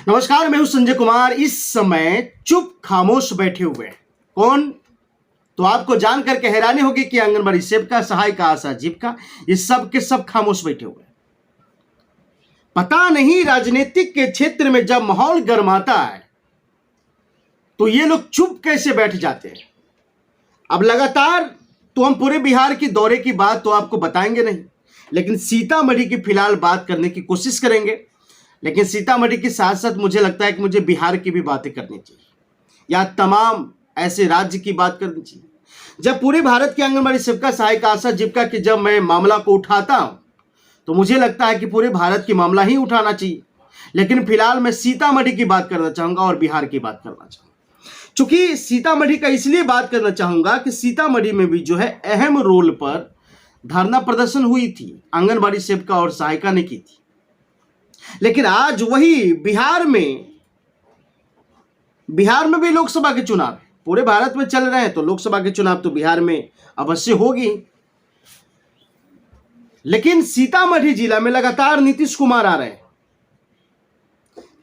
नमस्कार, मैं हूं संजय कुमार। इस समय चुप खामोश बैठे हुए हैं कौन? तो आपको जानकर के हैरानी होगी कि आंगनबाड़ी सेविका, सहायिका, आशा, जीविका, ये सब के सब खामोश बैठे हुए हैं। पता नहीं राजनीतिक के क्षेत्र में जब माहौल गर्माता है तो ये लोग चुप कैसे बैठ जाते हैं। अब लगातार तो हम पूरे बिहार की दौरे की बात तो आपको बताएंगे नहीं, लेकिन सीतामढ़ी की फिलहाल बात करने की कोशिश करेंगे। लेकिन सीतामढ़ी के साथ साथ मुझे लगता है कि मुझे बिहार की भी बातें करनी चाहिए, या तमाम ऐसे राज्य की बात करनी चाहिए। जब पूरे भारत की आंगनबाड़ी सेविका, सहायिका, आशा, जीविका की जब मैं मामला को उठाता हूं तो मुझे लगता है कि पूरे भारत की मामला ही उठाना चाहिए। लेकिन फिलहाल मैं सीतामढ़ी की बात करना चाहूंगा और बिहार की बात करना चाहूंगा। चूंकि सीतामढ़ी का इसलिए बात करना चाहूंगा कि सीतामढ़ी में भी जो है अहम रोल पर धरना प्रदर्शन हुई थी, आंगनबाड़ी सेविका और सहायिका ने की थी। लेकिन आज वही बिहार में भी लोकसभा के चुनाव है, पूरे भारत में चल रहे हैं तो लोकसभा के चुनाव तो बिहार में अवश्य होगी। लेकिन सीतामढ़ी जिला में लगातार नीतीश कुमार आ रहे हैं,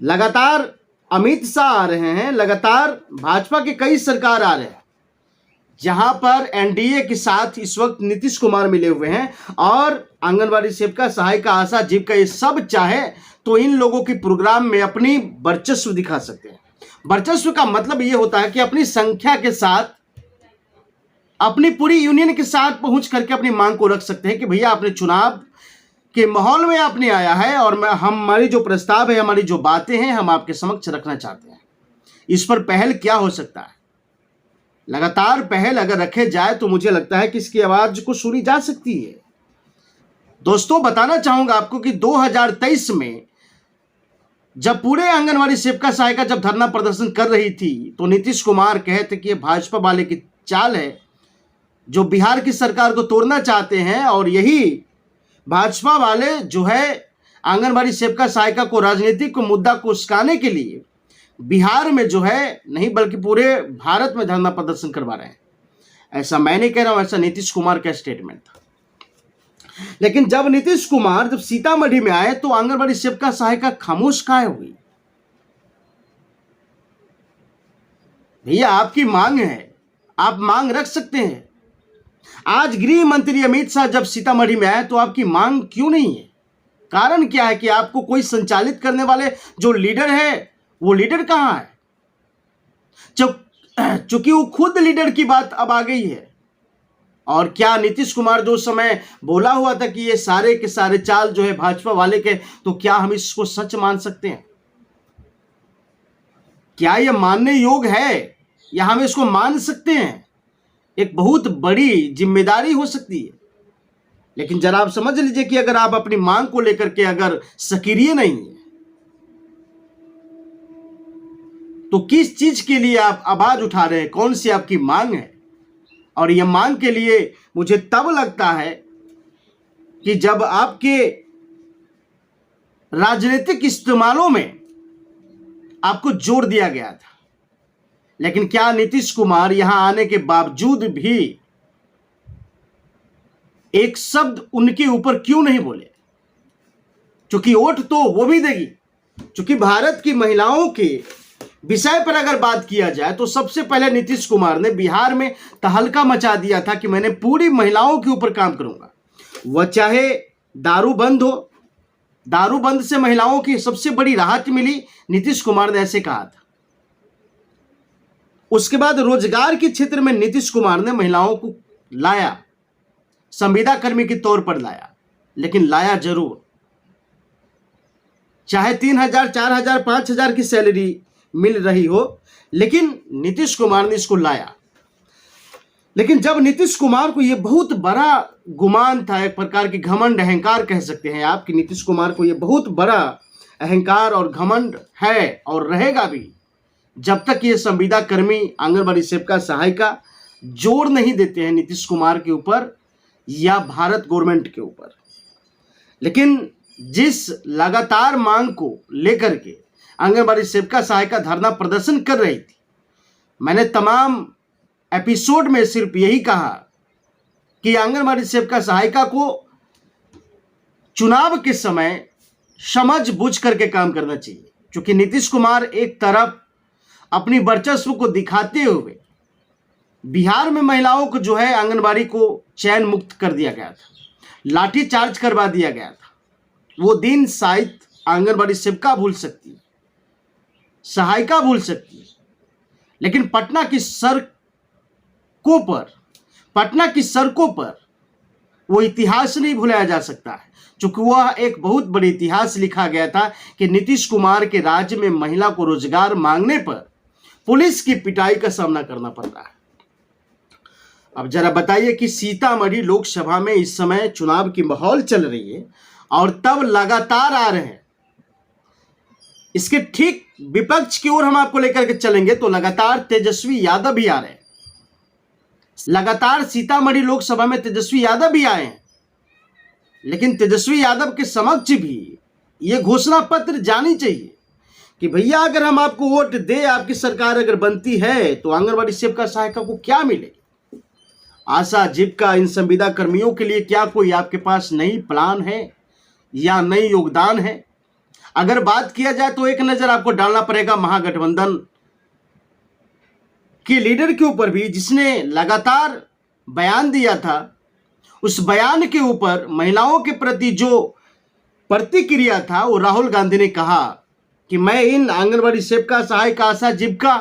लगातार अमित शाह आ रहे हैं, लगातार भाजपा के कई सरकार आ रहे हैं, जहां पर एनडीए के साथ इस वक्त नीतीश कुमार मिले हुए हैं। और आंगनबाड़ी सेविका, सहायिका, आशा, जीविका ये सब चाहे तो इन लोगों के प्रोग्राम में अपनी वर्चस्व दिखा सकते हैं। वर्चस्व का मतलब ये होता है कि अपनी संख्या के साथ, अपनी पूरी यूनियन के साथ पहुंच करके अपनी मांग को रख सकते हैं कि भैया आपने चुनाव के माहौल में आपने आया है और हमारी जो प्रस्ताव है, हमारी जो बातें हैं, हम आपके समक्ष रखना चाहते हैं। इस पर पहल क्या हो सकता है? लगातार पहल अगर रखे जाए तो मुझे लगता है कि इसकी आवाज को सुनी जा सकती है। दोस्तों, बताना चाहूंगा आपको कि 2023 में जब पूरे आंगनबाड़ी सेविका, सहायिका जब धरना प्रदर्शन कर रही थी तो नीतीश कुमार कहते कि ये भाजपा वाले की चाल है, जो बिहार की सरकार को तोड़ना चाहते हैं। और यही भाजपा वाले जो है आंगनबाड़ी सेविका, सहायिका को राजनीतिक मुद्दा को उस्काने के लिए बिहार में जो है नहीं बल्कि पूरे भारत में धरना प्रदर्शन करवा रहे हैं। ऐसा मैं नहीं कह रहा हूं, ऐसा नीतीश कुमार का स्टेटमेंट था। लेकिन जब नीतीश कुमार जब सीतामढ़ी में आए तो आंगनबाड़ी सेविका, सहायिका खामोश काहे हुई? भैया आपकी मांग है, आप मांग रख सकते हैं। आज गृह मंत्री अमित शाह जब सीतामढ़ी में आए तो आपकी मांग क्यों नहीं है? कारण क्या है कि आपको कोई संचालित करने वाले जो लीडर है वो लीडर कहां है? चूंकि वो खुद लीडर की बात अब आ गई है। और क्या नीतीश कुमार जो समय बोला हुआ था कि ये सारे के सारे चाल जो है भाजपा वाले के, तो क्या हम इसको सच मान सकते हैं? क्या यह मानने योग्य है या हम इसको मान सकते हैं? एक बहुत बड़ी जिम्मेदारी हो सकती है। लेकिन जरा आप समझ लीजिए कि अगर आप अपनी मांग को लेकर के अगर सक्रिय नहीं है तो किस चीज के लिए आप आवाज उठा रहे हैं? कौन सी आपकी मांग है? और यह मांग के लिए मुझे तब लगता है कि जब आपके राजनीतिक इस्तेमालों में आपको जोर दिया गया था। लेकिन क्या नीतीश कुमार यहां आने के बावजूद भी एक शब्द उनके ऊपर क्यों नहीं बोले? क्योंकि वोट तो वो भी देगी। क्योंकि भारत की महिलाओं के विषय पर अगर बात किया जाए तो सबसे पहले नीतीश कुमार ने बिहार में तहलका मचा दिया था कि मैंने पूरी महिलाओं के ऊपर काम करूंगा। वह चाहे दारू बंद हो, दारू बंद से महिलाओं की सबसे बड़ी राहत मिली, नीतीश कुमार ने ऐसे कहा था। उसके बाद रोजगार के क्षेत्र में नीतीश कुमार ने महिलाओं को लाया, संविदा कर्मी के तौर पर लाया, लेकिन लाया जरूर। चाहे 3,000, 4,000, 5,000 की सैलरी मिल रही हो, लेकिन नीतीश कुमार ने इसको लाया। लेकिन जब नीतीश कुमार को यह बहुत बड़ा गुमान था, एक प्रकार की घमंड, अहंकार कह सकते हैं आप कि नीतीश कुमार को यह बहुत बड़ा अहंकार और घमंड है और रहेगा भी, जब तक ये संविदा कर्मी, आंगनबाड़ी सेविका, सहायिका जोर नहीं देते हैं नीतीश कुमार के ऊपर या भारत गवर्नमेंट के ऊपर। लेकिन जिस लगातार मांग को लेकर के आंगनबाड़ी सेविका, सहायिका धरना प्रदर्शन कर रही थी, मैंने तमाम एपिसोड में सिर्फ यही कहा कि आंगनबाड़ी सेविका, सहायिका को चुनाव के समय समझ बूझ करके काम करना चाहिए। क्योंकि नीतीश कुमार एक तरफ अपनी वर्चस्व को दिखाते हुए बिहार में महिलाओं को जो है आंगनबाड़ी को चयन मुक्त कर दिया गया था, लाठी चार्ज करवा दिया गया था। वो दिन शायद आंगनबाड़ी सेविका भूल सकती है, सहायिका भूल सकती है, लेकिन पटना की सड़कों पर वो इतिहास नहीं भुलाया जा सकता है, क्योंकि वह एक बहुत बड़ी इतिहास लिखा गया था कि नीतीश कुमार के राज्य में महिला को रोजगार मांगने पर पुलिस की पिटाई का सामना करना पड़ रहा है। अब जरा बताइए कि सीतामढ़ी लोकसभा में इस समय चुनाव की माहौल चल रही है और तब लगातार आ रहे हैं, इसके ठीक विपक्ष की ओर हम आपको लेकर के चलेंगे तो लगातार तेजस्वी यादव भी आ रहे हैं। लगातार सीतामढ़ी लोकसभा में तेजस्वी यादव भी आए हैं, लेकिन तेजस्वी यादव के समक्ष भी ये घोषणा पत्र जानी चाहिए कि भैया अगर हम आपको वोट दे, आपकी सरकार अगर बनती है तो आंगनबाड़ी सेविका सहायिका को क्या मिलेगी, आशा जीविका इन संविदा कर्मियों के लिए क्या कोई आपके पास नई प्लान है या नई योगदान है। अगर बात किया जाए तो एक नजर आपको डालना पड़ेगा महागठबंधन के लीडर के ऊपर भी, जिसने लगातार बयान दिया था। उस बयान के ऊपर महिलाओं के प्रति जो प्रतिक्रिया था वो राहुल गांधी ने कहा कि मैं इन आंगनबाड़ी सेविका सहायिका आशा जीविका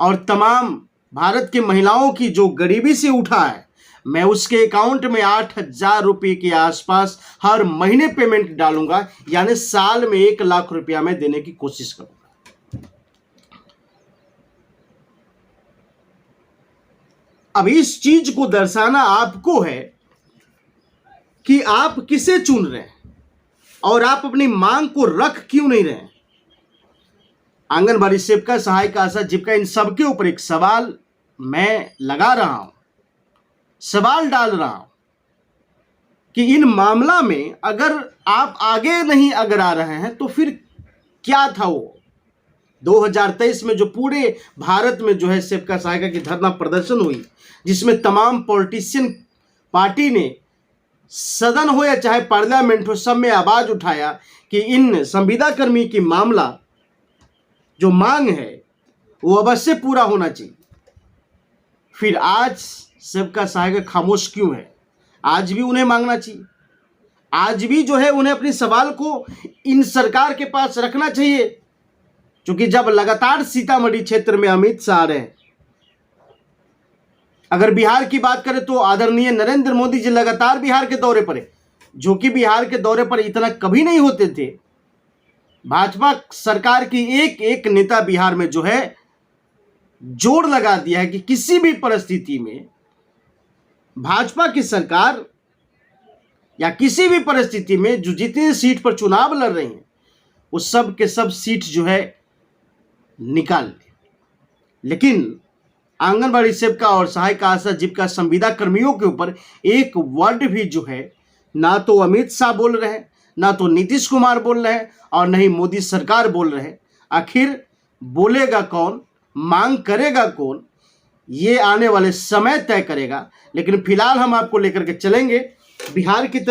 और तमाम भारत की महिलाओं की जो गरीबी से उठा है, मैं उसके अकाउंट में 8,000 रुपये के आसपास हर महीने पेमेंट डालूंगा, यानी साल में 1 लाख रुपया मैं देने की कोशिश करूंगा। अब इस चीज को दर्शाना आपको है कि आप किसे चुन रहे हैं और आप अपनी मांग को रख क्यों नहीं रहे हैं। आंगनबाड़ी सेविका सहायिका आशा जीविका इन सबके ऊपर एक सवाल मैं लगा रहा हूं, सवाल डाल रहा हूं कि इन मामला में अगर आप आगे नहीं अगर आ रहे हैं तो फिर क्या था वो 2023 में जो पूरे भारत में जो है सेविका सहायिका की धरना प्रदर्शन हुई, जिसमें तमाम पॉलिटिशियन पार्टी ने सदन हो या चाहे पार्लियामेंट हो, सब में आवाज उठाया कि इन संविदा कर्मी की मामला जो मांग है वो अवश्य पूरा होना चाहिए। फिर आज सेविका सहायिका खामोश क्यों है? आज भी उन्हें मांगना चाहिए, आज भी जो है उन्हें अपने सवाल को इन सरकार के पास रखना चाहिए, क्योंकि जब लगातार सीतामढ़ी क्षेत्र में अमित शाह आ रहे हैं। अगर बिहार की बात करें तो आदरणीय नरेंद्र मोदी जी लगातार बिहार के दौरे पर है, जो कि बिहार के दौरे पर इतना कभी नहीं होते थे। भाजपा सरकार की एक एक नेता बिहार में जो है जोर लगा दिया है कि किसी भी परिस्थिति में भाजपा की सरकार या किसी भी परिस्थिति में जो जितनी सीट पर चुनाव लड़ रही हैं वो सब के सब सीट जो है निकाल ले। लेकिन आंगनबाड़ी सेविका और सहायिका आशा जीविका संविदा कर्मियों के ऊपर एक वर्ड भी जो है ना तो अमित शाह बोल रहे हैं, ना तो नीतीश कुमार बोल रहे हैं और न ही मोदी सरकार बोल रहे हैं। आखिर बोलेगा कौन, मांग करेगा कौन, ये आने वाले समय तय करेगा। लेकिन फिलहाल हम आपको लेकर के चलेंगे बिहार की तरफ।